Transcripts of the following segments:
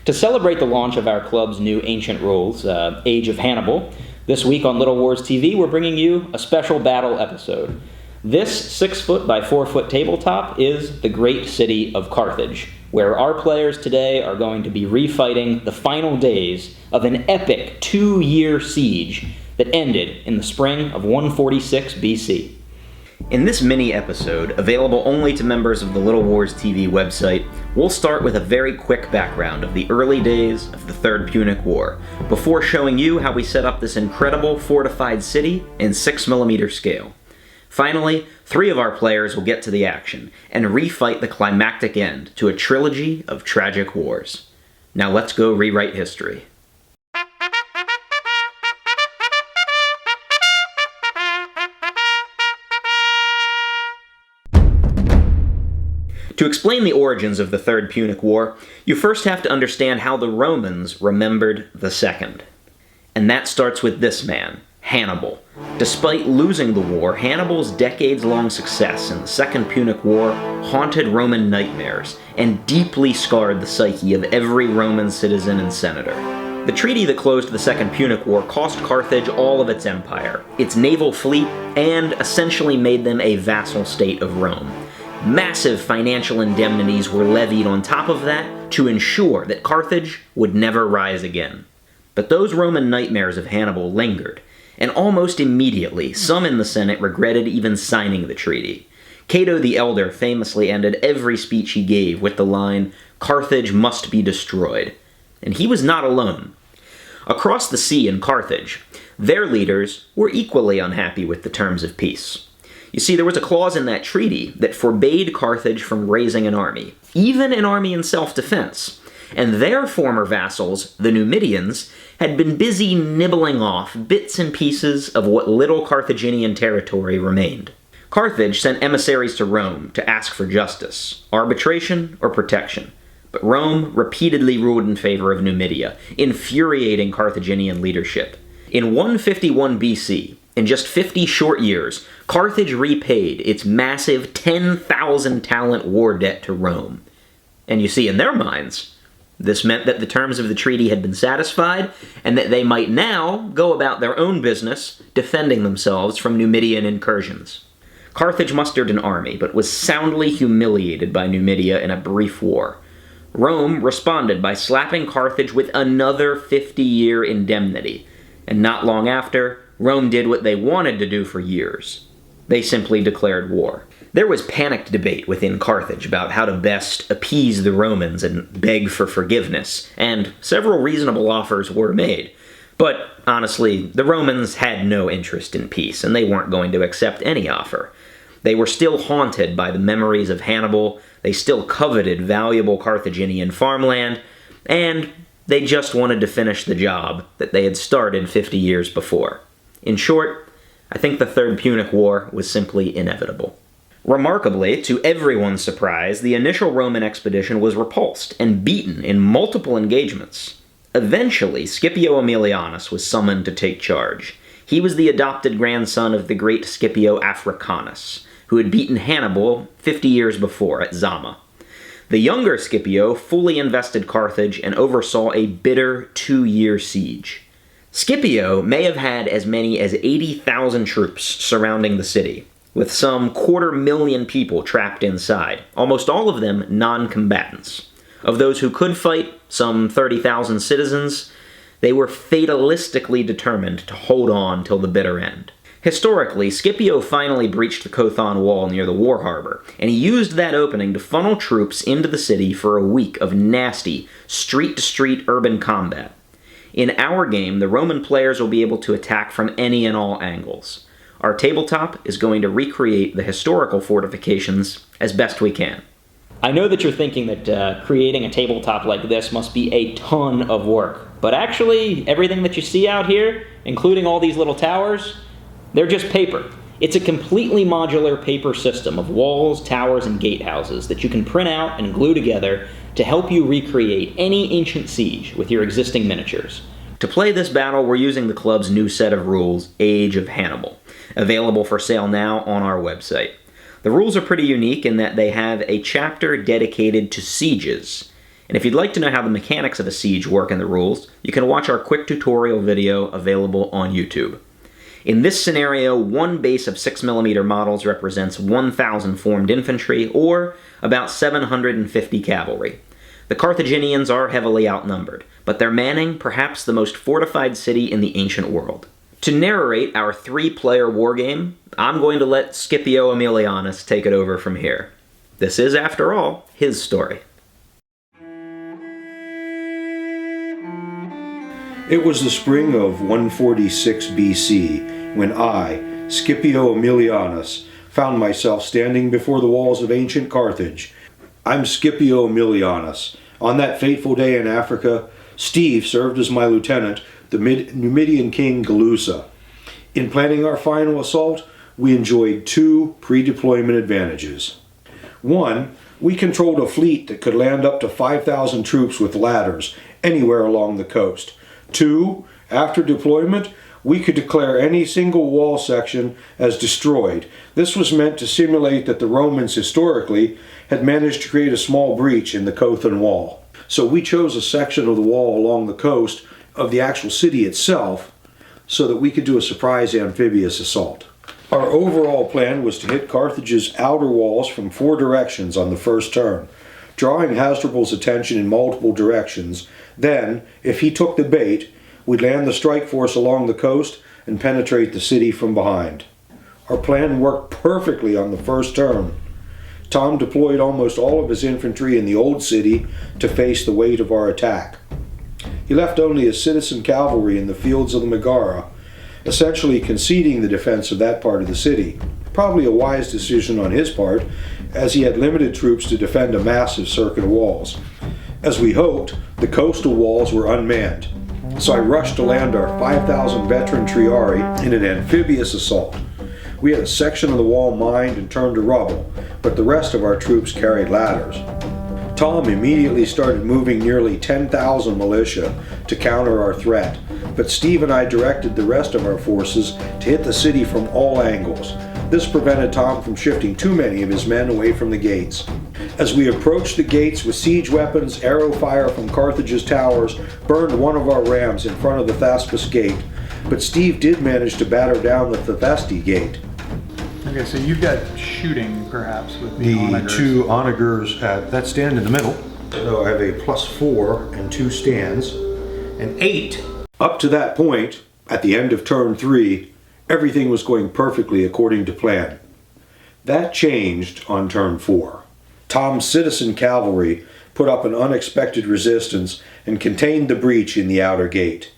To celebrate the launch of our club's new ancient rules, Age of Hannibal, this week on Little Wars TV, we're bringing you a special battle episode. This 6-foot by 4-foot tabletop is the great city of Carthage, where our players today are going to be refighting the final days of an epic 2-year siege that ended in the spring of 146 BC. In this mini-episode, available only to members of the Little Wars TV website, we'll start with a very quick background of the early days of the Third Punic War, before showing you how we set up this incredible fortified city in 6mm scale. Finally, 3 of our players will get to the action, and refight the climactic end to a trilogy of tragic wars. Now let's go rewrite history. To explain the origins of the Third Punic War, you first have to understand how the Romans remembered the Second. And that starts with this man, Hannibal. Despite losing the war, Hannibal's decades-long success in the Second Punic War haunted Roman nightmares and deeply scarred the psyche of every Roman citizen and senator. The treaty that closed the Second Punic War cost Carthage all of its empire, its naval fleet, and essentially made them a vassal state of Rome. Massive financial indemnities were levied on top of that to ensure that Carthage would never rise again. But those Roman nightmares of Hannibal lingered, and almost immediately, some in the Senate regretted even signing the treaty. Cato the Elder famously ended every speech he gave with the line, "Carthage must be destroyed." And he was not alone. Across the sea in Carthage, their leaders were equally unhappy with the terms of peace. You see, there was a clause in that treaty that forbade Carthage from raising an army, even an army in self-defense. And their former vassals, the Numidians, had been busy nibbling off bits and pieces of what little Carthaginian territory remained. Carthage sent emissaries to Rome to ask for justice, arbitration, or protection. But Rome repeatedly ruled in favor of Numidia, infuriating Carthaginian leadership. In 151 BC, in just 50 short years, Carthage repaid its massive 10,000 talent war debt to Rome. And you see, in their minds, this meant that the terms of the treaty had been satisfied, and that they might now go about their own business, defending themselves from Numidian incursions. Carthage mustered an army, but was soundly humiliated by Numidia in a brief war. Rome responded by slapping Carthage with another 50-year indemnity, and not long after, Rome did what they wanted to do for years. They simply declared war. There was panicked debate within Carthage about how to best appease the Romans and beg for forgiveness, and several reasonable offers were made. But honestly, the Romans had no interest in peace, and they weren't going to accept any offer. They were still haunted by the memories of Hannibal, they still coveted valuable Carthaginian farmland, and they just wanted to finish the job that they had started 50 years before. In short, I think the Third Punic War was simply inevitable. Remarkably, to everyone's surprise, the initial Roman expedition was repulsed and beaten in multiple engagements. Eventually, Scipio Aemilianus was summoned to take charge. He was the adopted grandson of the great Scipio Africanus, who had beaten Hannibal 50 years before at Zama. The younger Scipio fully invested Carthage and oversaw a bitter 2-year siege. Scipio may have had as many as 80,000 troops surrounding the city, with some 250,000 people trapped inside, almost all of them non-combatants. Of those who could fight, some 30,000 citizens, they were fatalistically determined to hold on till the bitter end. Historically, Scipio finally breached the Kothon Wall near the war harbor, and he used that opening to funnel troops into the city for a week of nasty, street-to-street urban combat. In our game, the Roman players will be able to attack from any and all angles. Our tabletop is going to recreate the historical fortifications as best we can. I know that you're thinking that creating a tabletop like this must be a ton of work, but actually, everything that you see out here, including all these little towers, they're just paper. It's a completely modular paper system of walls, towers, and gatehouses that you can print out and glue together to help you recreate any ancient siege with your existing miniatures. To play this battle, we're using the club's new set of rules, Age of Hannibal, available for sale now on our website. The rules are pretty unique in that they have a chapter dedicated to sieges, And if you'd like to know how the mechanics of a siege work in the rules, you can watch our quick tutorial video available on YouTube. In this scenario, one base of 6mm models represents 1,000 formed infantry, or about 750 cavalry. The Carthaginians are heavily outnumbered, but they're manning perhaps the most fortified city in the ancient world. To narrate our 3-player wargame, I'm going to let Scipio Aemilianus take it over from here. This is, after all, his story. It was the spring of 146 BC when I, Scipio Aemilianus, found myself standing before the walls of ancient Carthage. I'm Scipio Aemilianus. On that fateful day in Africa, Steve served as my lieutenant, the Numidian king Galusa. In planning our final assault, we enjoyed 2 pre-deployment advantages. 1, we controlled a fleet that could land up to 5,000 troops with ladders anywhere along the coast. 2, after deployment, we could declare any single wall section as destroyed. This was meant to simulate that the Romans historically had managed to create a small breach in the Cothan wall. So we chose a section of the wall along the coast of the actual city itself so that we could do a surprise amphibious assault. Our overall plan was to hit Carthage's outer walls from 4 directions on the first turn, drawing Hasdrubal's attention in multiple directions. Then, if he took the bait, we'd land the strike force along the coast and penetrate the city from behind. Our plan worked perfectly on the first turn. Tom deployed almost all of his infantry in the old city to face the weight of our attack. He left only his citizen cavalry in the fields of the Megara, essentially conceding the defense of that part of the city. Probably a wise decision on his part, as he had limited troops to defend a massive circuit of walls. As we hoped, the coastal walls were unmanned, so I rushed to land our 5,000 veteran Triarii in an amphibious assault. We had a section of the wall mined and turned to rubble, but the rest of our troops carried ladders. Tom immediately started moving nearly 10,000 militia to counter our threat, but Steve and I directed the rest of our forces to hit the city from all angles. This prevented Tom from shifting too many of his men away from the gates. As we approached the gates with siege weapons, arrow fire from Carthage's towers burned one of our rams in front of the Thaspus gate, but Steve did manage to batter down the Thevesti gate. Okay, so you've got shooting, perhaps, with the onagers. 2 onagers that stand in the middle. So I have a +4 and 2 stands, and 8. Up to that point, at the end of turn 3, everything was going perfectly according to plan. That changed on turn 4. Tom's citizen cavalry put up an unexpected resistance and contained the breach in the outer gate.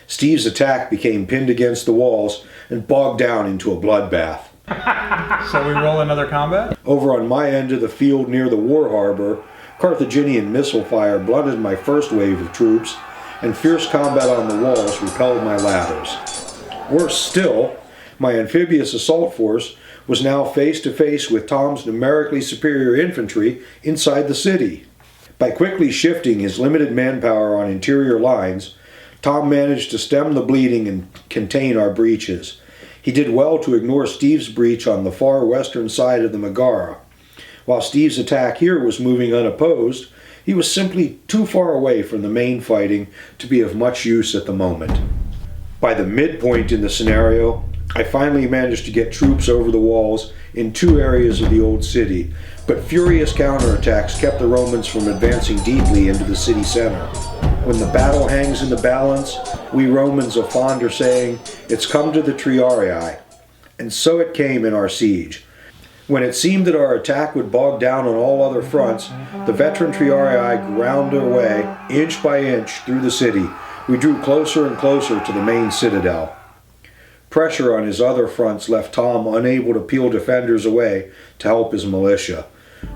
Steve's attack became pinned against the walls and bogged down into a bloodbath. So we roll another combat? Over on my end of the field near the war harbor, Carthaginian missile fire blunted my first wave of troops, and fierce combat on the walls repelled my ladders. Worse still, my amphibious assault force was now face to face with Tom's numerically superior infantry inside the city. By quickly shifting his limited manpower on interior lines, Tom managed to stem the bleeding and contain our breaches. He did well to ignore Steve's breach on the far western side of the Megara. While Steve's attack here was moving unopposed, he was simply too far away from the main fighting to be of much use at the moment. By the midpoint in the scenario, I finally managed to get troops over the walls in 2 areas of the old city, but furious counterattacks kept the Romans from advancing deeply into the city center. When the battle hangs in the balance, we Romans are fond of saying, "It's come to the Triarii." And so it came in our siege. When it seemed that our attack would bog down on all other fronts, the veteran Triarii ground their way, inch by inch, through the city. We drew closer and closer to the main citadel. Pressure on his other fronts left Tom unable to peel defenders away to help his militia.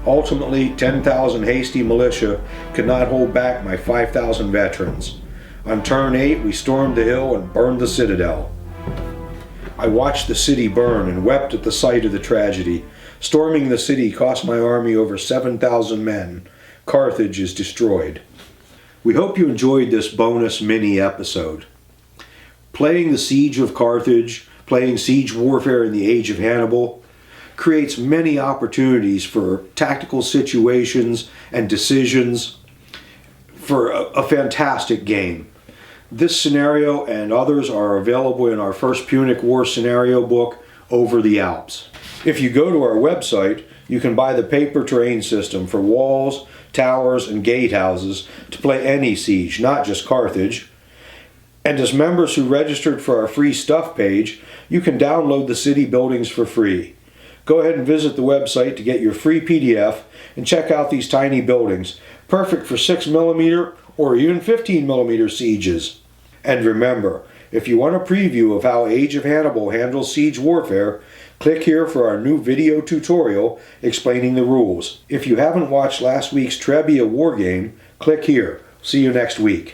Ultimately, 10,000 hasty militia could not hold back my 5,000 veterans. On turn 8, we stormed the hill and burned the citadel. I watched the city burn and wept at the sight of the tragedy. Storming the city cost my army over 7,000 men. Carthage is destroyed. We hope you enjoyed this bonus mini episode. Playing the Siege of Carthage, playing siege warfare in the age of Hannibal, creates many opportunities for tactical situations and decisions, for a fantastic game. This scenario and others are available in our First Punic War scenario book, Over the Alps. If you go to our website, you can buy the paper terrain system for walls, towers, and gatehouses to play any siege, not just Carthage. And as members who registered for our free stuff page, you can download the city buildings for free. Go ahead and visit the website to get your free PDF and check out these tiny buildings, perfect for 6mm or even 15mm sieges. And remember, if you want a preview of how Age of Hannibal handles siege warfare, click here for our new video tutorial explaining the rules. If you haven't watched last week's Trebia Wargame, click here. See you next week.